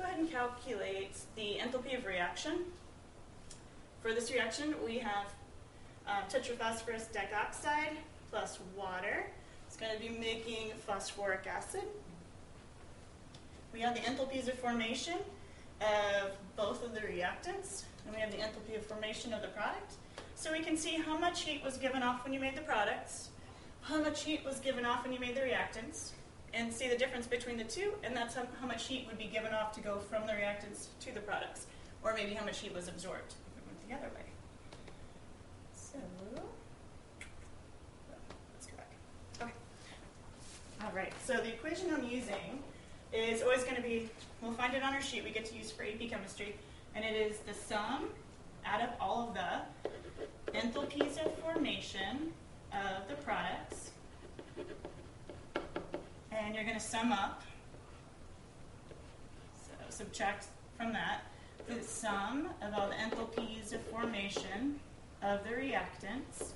go ahead and calculate the enthalpy of reaction. For this reaction, we have tetraphosphorus dicoxide plus water. It's going to be making phosphoric acid. We have the enthalpies of formation of both of the reactants, and we have the enthalpy of formation of the product. So we can see how much heat was given off when you made the products, how much heat was given off when you made the reactants, and see the difference between the two, and that's how much heat would be given off to go from the reactants to the products, or maybe how much heat was absorbed if it went the other way. So, let's go back. Okay. All right, so the equation I'm using is always going to be, we'll find it on our sheet we get to use for AP chemistry, and it is the sum, add up all of the enthalpies of formation of the products, and you're going to sum up, so subtract from that, the sum of all the enthalpies of formation of the reactants.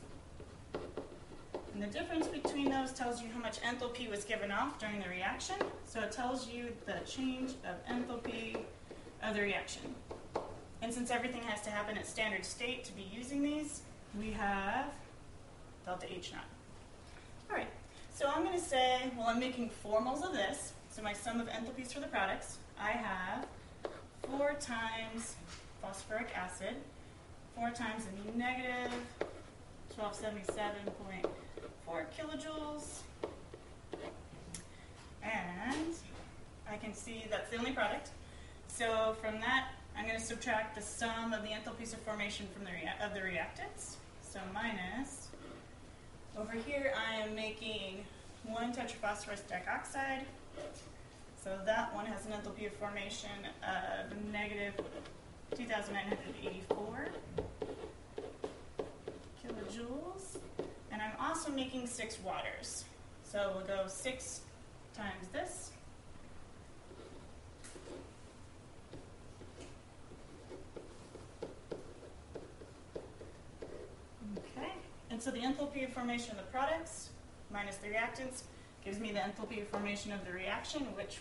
And the difference between those tells you how much enthalpy was given off during the reaction. So it tells you the change of enthalpy of the reaction. And since everything has to happen at standard state to be using these, we have delta H naught. All right, so I'm going to say, well, I'm making 4 moles of this. So my sum of enthalpies for the products, I have 4 times phosphoric acid, 4 times a negative 1277.4 kilojoules, and I can see that's the only product. So from that, I'm going to subtract the sum of the enthalpies of formation from the reactants. So minus, over here I am making 1 tetraphosphorus dicoxide. So that one has an enthalpy of formation of negative 2,984 kilojoules. And I'm also making 6 waters. So we'll go 6 times this. Okay, and so the enthalpy of formation of the products minus the reactants gives me the enthalpy of formation of the reaction, which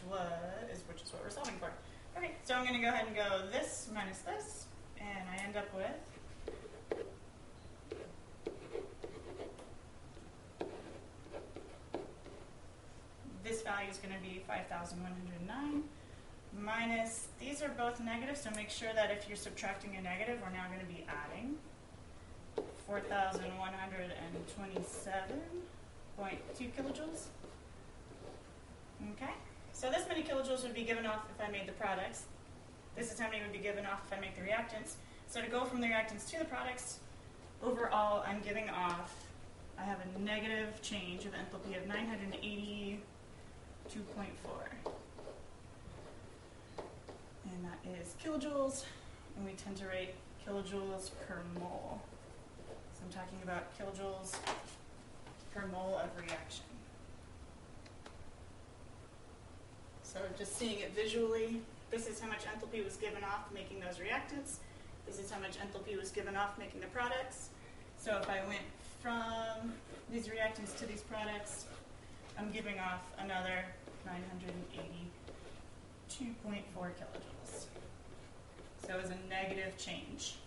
is what we're solving for. Okay, so I'm going to go ahead and go this minus this, and I end up with this value is going to be 5,109 minus, these are both negative, so make sure that if you're subtracting a negative, we're now going to be adding 4,127.2 kilojoules. Okay, so this many kilojoules would be given off if I made the products. This is how many would be given off if I make the reactants. So to go from the reactants to the products, overall I'm giving off, I have a negative change of enthalpy of 982.4. And that is kilojoules, and we tend to rate kilojoules per mole. So I'm talking about kilojoules per mole of reaction. So just seeing it visually, this is how much enthalpy was given off making those reactants. This is how much enthalpy was given off making the products. So if I went from these reactants to these products, I'm giving off another 982.4 kilojoules. So it was a negative change.